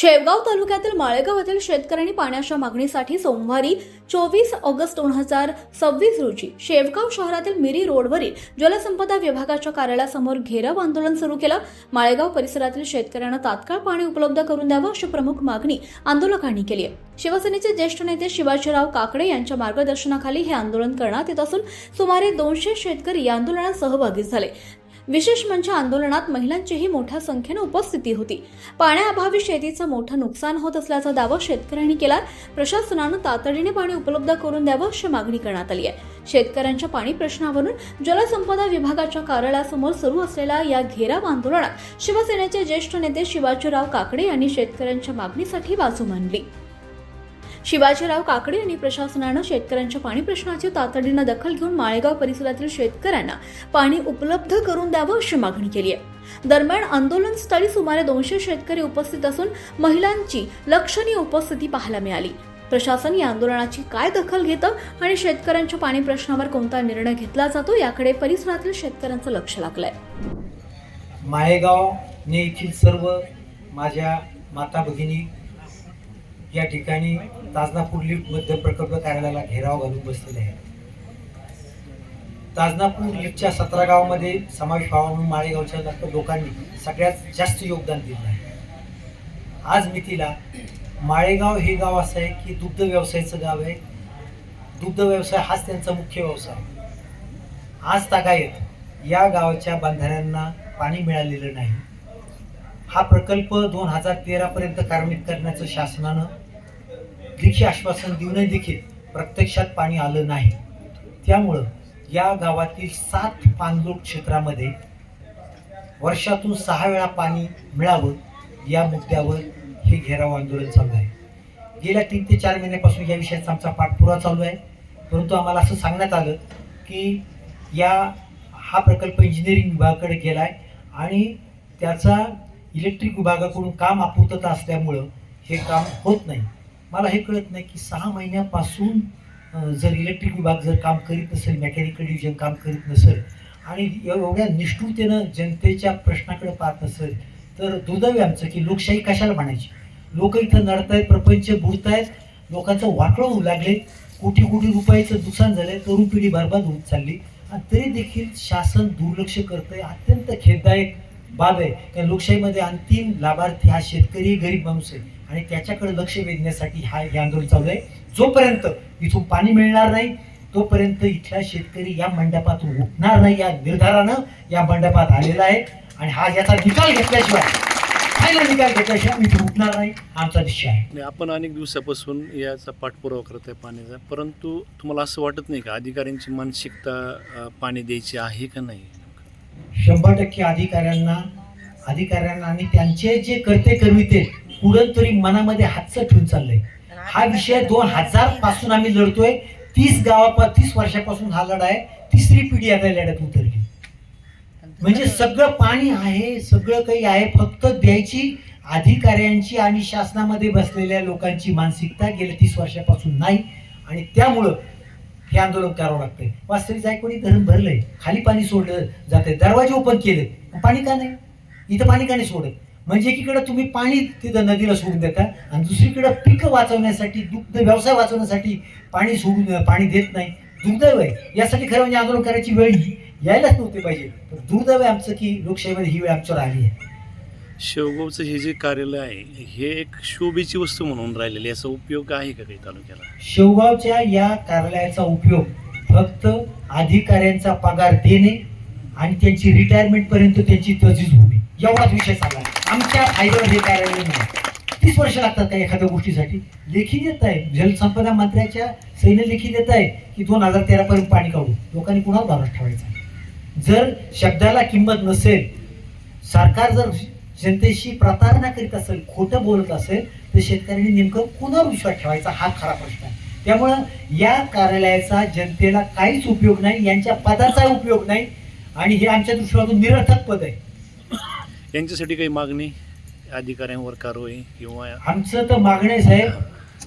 शेवगाव तालुक्यातील माळेगाव येथील शेतकऱ्यांनी पाण्याच्या मागणीसाठी सोमवारी 24 ऑगस्ट 2026 रोजी शेवगाव शहरातील मिरी रोडवरील जलसंपदा विभागाच्या कार्यालयासमोर घेराव आंदोलन सुरू केलं। माळेगाव परिसरातील शेतकऱ्यांना तात्काळ पाणी उपलब्ध करून द्यावं अशी प्रमुख मागणी आंदोलकांनी केली आहे। शिवसेनेचे ज्येष्ठ नेते शिवाजीराव काकडे यांच्या मार्गदर्शनाखाली हे आंदोलन करण्यात येत असून सुमारे 200 शेतकरी या आंदोलनात सहभागी झाले। विशेष म्हणजे आंदोलनात महिलांचीही मोठ्या संख्येने उपस्थिती होती। पाण्याअभावी शेतीचं मोठं नुकसान होत असल्याचा दावा शेतकऱ्यांनी केला। प्रशासनानं तातडीने पाणी उपलब्ध करून द्यावं अशी मागणी करण्यात आली आहे। शेतकऱ्यांच्या पाणी प्रश्नावरून जलसंपदा विभागाच्या कार्यालयासमोर सुरू असलेल्या या घेराव आंदोलनात शिवसेनेचे ज्येष्ठ नेते शिवाजीराव काकडे यांनी शेतकऱ्यांच्या मागणीसाठी बाजू मांडली। शिवाजीराव काकडे यांनी प्रशासनानं शेतकऱ्यांच्या पाणी प्रश्नाची तातडीनं दखल घेऊन माळेगाव परिसरातील शेतकऱ्यांना पाणी उपलब्ध करून द्यावं अशी मागणी केली आहे। दरम्यान आंदोलनस्थळी सुमारे 200 शेतकरी उपस्थित असून महिलांची लक्षणीय उपस्थिती पाहायला मिळाली। प्रशासन या आंदोलनाची काय दखल घेतं आणि शेतकऱ्यांच्या पाणी प्रश्नावर कोणता निर्णय घेतला जातो याकडे परिसरातील शेतकऱ्यांचं लक्ष लागलंय। माळेगाव येथील सर्व माझ्या माता भगिनी या ठिकाणी ताजनापूर लिफ्ट मध्य प्रकल्प कार्यालयाला घेराव घालून बसलेले आहे। ताजनापूर लिफ्टच्या 17 गावामध्ये समावेश व्हावा म्हणून माळेगावच्या लोकांनी सगळ्यात जास्त योगदान दिलं आहे। आज मितीला माळेगाव हे गाव असं आहे की दुग्ध व्यवसायाचं गाव आहे। दुग्ध व्यवसाय हाच त्यांचा मुख्य व्यवसाय आहे। आज तागायत या गावाच्या बांधणाऱ्यांना पाणी मिळालेलं नाही। हा प्रकल्प 2013 पर्यंत कार्यान्वित करण्याचं शासनानं लेखी आश्वासन देऊनही देखील प्रत्यक्षात पाणी आलं नाही। त्यामुळं या गावातील 7 पाणलोट क्षेत्रामध्ये वर्षातून 6 वेळा पाणी मिळावं या मुद्द्यावर हे घेराव आंदोलन चालू आहे। गेल्या 3 ते 4 महिन्यापासून या विषयाचा आमचा पाठपुरावा चालू आहे, परंतु आम्हाला असं सांगण्यात आलं की हा प्रकल्प इंजिनिअरिंग विभागाकडे गेला आहे आणि त्याचा इलेक्ट्रिक विभागाकडून काम अपूर्तता असल्यामुळं हे काम होत नाही। मला हे कळत नाही की 6 महिन्यापासून जर इलेक्ट्रिक विभाग जर काम करीत नसेल, मेकॅनिकल डिव्हिजन काम करीत नसेल आणि एवढ्या निष्ठुरतेनं जनतेच्या प्रश्नाकडे पाहत नसेल तर दुर्दैव आमचं की लोकशाही कशाला म्हणायची। लोक इथं नडतायत, प्रपंच बुडतायत, लोकांचं वाटोळं होऊ लागले, कोटी कोटी रुपयाचं नुकसान झालंय, तरुण पिढी बरबाद होत चालली आणि तरी देखील शासन दुर्लक्ष करतंय। अत्यंत खेददायक बाब आहे। त्या लोकशाहीमध्ये अंतिम लाभार्थी हा शेतकरी गरीब माणूस आहे आणि त्याच्याकडे लक्ष वेधण्यासाठी हे आंदोलन चालू आहे। जोपर्यंत इथून पाणी मिळणार नाही तोपर्यंत इथला शेतकरी या मंडपातून उठणार नाही या निर्धारानं या मंडपात आलेला आहे आणि हा याचा निकाल घेतल्याशिवाय फायनल निकाल घेतल्याशिवाय मी इथून उठणार नाही आमचा निश्चय आहे। आपण अनेक दिवसापासून याचा पाठपुरावा करत आहे पाण्याचा, परंतु तुम्हाला असं वाटत नाही का अधिकाऱ्यांची मानसिकता पाणी द्यायची आहे का नाही? 100% अधिकाऱ्यांना आणि त्यांचे जे कर्ते कर्मिते पुढं तरी मनामध्ये हातचं ठेवून चाललंय। हा विषय 2000 पासून आम्ही लढतोय। 30 वर्षापासून हा लढा आहे। 3री पिढी आता लढ्यात उतरली। म्हणजे सगळं पाणी आहे, सगळं काही आहे, फक्त द्यायची अधिकाऱ्यांची आणि शासनामध्ये बसलेल्या लोकांची मानसिकता गेल्या 30 वर्षापासून नाही आणि त्यामुळं हे आंदोलन करावं लागतंय। वास्तविक जायकवाडी धरण भरलंय, खाली पाणी सोडलं जातंय, दरवाजे ओपन केले, पाणी का नाही? इथं पाणी का नाही सोडत? म्हणजे एकीकडे तुम्ही पाणी तिथं नदीला सोडून देता आणि दुसरीकडे पिकं वाचवण्यासाठी, दुग्ध व्यवसाय वाचवण्यासाठी पाणी देत नाही। दुर्दैव आहे। यासाठी खरं म्हणजे आंदोलन करायची वेळ यायलाच नव्हती पाहिजे, पण दुर्दैव आहे आमचं की लोकशाहीमध्ये ही वेळ आमच्यावर आली आहे। शेवगावचं हे जे कार्यालय आहे हे एक शोभेची वस्तू म्हणून राहिलेली, याचा उपयोग आहे का काही तालुक्याला? शेवगावच्या या कार्यालयाचा उपयोग फक्त अधिकाऱ्यांचा पगार देणे आणि त्यांची रिटायरमेंट पर्यंत त्यांची तजवीज होणे एवढाच विषय चालला आहे। आमच्या फायद्यावर हे कार्यालय नाही। 30 वर्ष लागतात का एखाद्या गोष्टीसाठी? लेखी देत आहे, जलसंपदा मंत्र्याच्या सैन्य लेखी देत आहे की 2013 पर्यंत पाणी काढू। लोकांनी कुणाला भरोसा ठेवायचा? जर शब्दाला किंमत नसेल, सरकार जर जनतेशी प्रतारणा करीत असेल, खोटं बोलत असेल तर शेतकऱ्यांनी नेमकं कुणावर विश्वास ठेवायचा हा खरा प्रश्न आहे। त्यामुळं या कार्यालयाचा जनतेला काहीच उपयोग नाही, यांच्या पदाचा उपयोग नाही आणि हे आमच्या दृष्टीतून निरर्थक पद आहे। यांच्यासाठी काही मागणी अधिकाऱ्यांवर कारवाई किंवा? आमचं तर मागणे साहेब,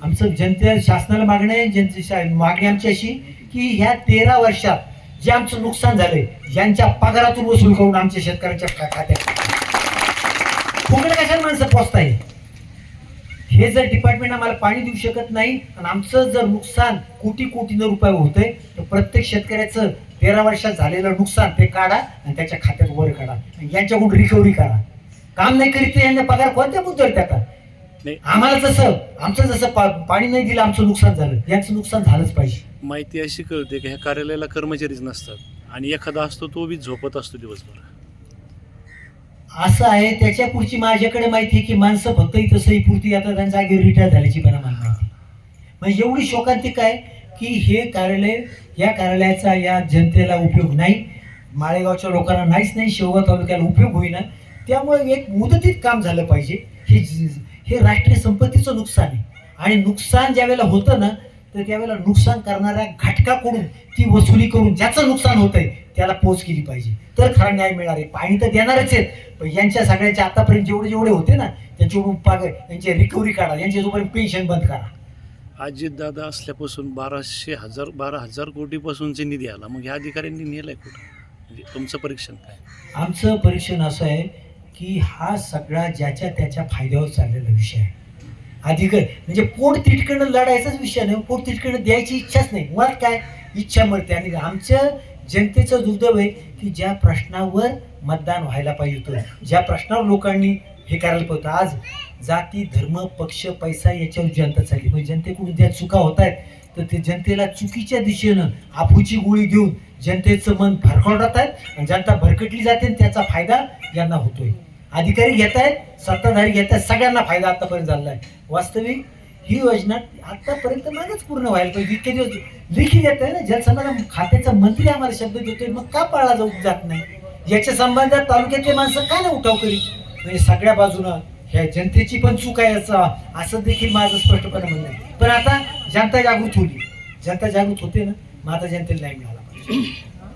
आमचं जनते शासनाला मागणे आहे, जनतेची मागणी आमची अशी की ह्या 13 वर्षात जे आमचं नुकसान झालंय ज्यांच्या पगारातून वसूल करून आमच्या शेतकऱ्यांच्या खात्यात फुकट कशाला माणसं पोचताय? हे जर डिपार्टमेंट आम्हाला पाणी देऊ शकत नाही आणि आमचं जर नुकसान कोटी कोटीनं रुपये होतंय तर प्रत्येक शेतकऱ्याचं 13 वर्षात झालेलं नुकसान ते काढा आणि त्याच्या खात्यात वर काढा आणि यांच्याकडून रिकव्हरी करा. काम नाही करीत तर यांना पगार कोणत्या मुद्द्यावर देतात? नाही. आम्हाला आमचं जसं पाणी नाही दिलं आमचं नुकसान झालं, यांचं नुकसान झालंच पाहिजे. माहिती अशी कळते की ह्या कार्यालयाला कर्मचारीच नसतात आणि एखादा असतो तो बी झोपत असतो दिवसभर. असं आहे. त्याच्या पुढची माझ्याकडे माहिती आहे की माणसं फक्त इथं सही पुरती येतात आणि जागेवर रिटायर झाल्याची पण आम्हाला माहिती. म्हणजे एवढी शोकांतिक आहे की हे कार्यालय, या कार्यालयाचा या जनतेला उपयोग नाही, माळेगावच्या लोकांना नाहीच नाही, शेवगाव तालुक्याला उपयोग होईना. त्यामुळे एक मुदतीत काम झालं पाहिजे. हे राष्ट्रीय संपत्तीचं नुकसान आहे आणि नुकसान ज्यावेळेला होतं ना तर त्यावेळेला नुकसान करणाऱ्या घटकाकडून ती वसुली करून ज्याचं नुकसान होतंय त्याला पोच केली पाहिजे, तर खरा न्याय मिळणार आहे. पाणी तर देणारच आहेत, पण यांच्या सगळ्यांच्या आतापर्यंत जेवढे होते ना त्यांच्याकडून पगार, यांची रिकव्हरी काढा, यांच्या जोपर्यंत पेन्शन बंद करा. अजितदादा असल्यापासून 12,000 कोटीपासूनचे निधी आला, मग ह्या अधिकाऱ्यांनी नेलाय कुठं? म्हणजे तुमचं परीक्षण काय? आमचं परीक्षण असं आहे की हा सगळा ज्याच्या त्याच्या फायद्यावर चाललेला विषय आहे. म्हणजे पोट तिटकडनं लढायचाच विषय नाही, पोट तिटकडनं द्यायची इच्छाच नाही. मुळात काय इच्छा मरते. आणि आमच्या जनतेचं दुर्दैव आहे की ज्या प्रश्नावर मतदान व्हायला पाहिजे होतं, ज्या प्रश्नावर लोकांनी हे करायला पाहिजे, आज जाती, धर्म, पक्ष, पैसा याच्यावर जनता चालली. म्हणजे जनतेकडून ज्या चुका होत आहेत तर ते जनतेला चुकीच्या दिशेनं आफूची गोळी देऊन जनतेचं मन भरकटत आहेत आणि जनता भरकटली जाते आणि त्याचा फायदा यांना होतोय. अधिकारी घेत आहेत, सत्ताधारी घेत आहेत, सगळ्यांना फायदा आतापर्यंत झाला आहे. वास्तविक ही योजना आतापर्यंत मागच पूर्ण व्हायला पाहिजे. इतके दिवस लिखी देत आहे ना, जलसंधारण खात्याचा मंत्री आम्हाला शब्द देतोय, मग का पाळला जात नाही? याच्या संबंधात तालुक्यातले माणसं का नाही उठाव करीत? म्हणजे सगळ्या बाजूनं ह्या जनतेची पण चूक आहे असं देखील माझं स्पष्टपणे म्हणणं आहे. पण आता जनता जागृत होती, जनता जागृत होते ना, मग आता जनतेला न्याय मिळाला पाहिजे.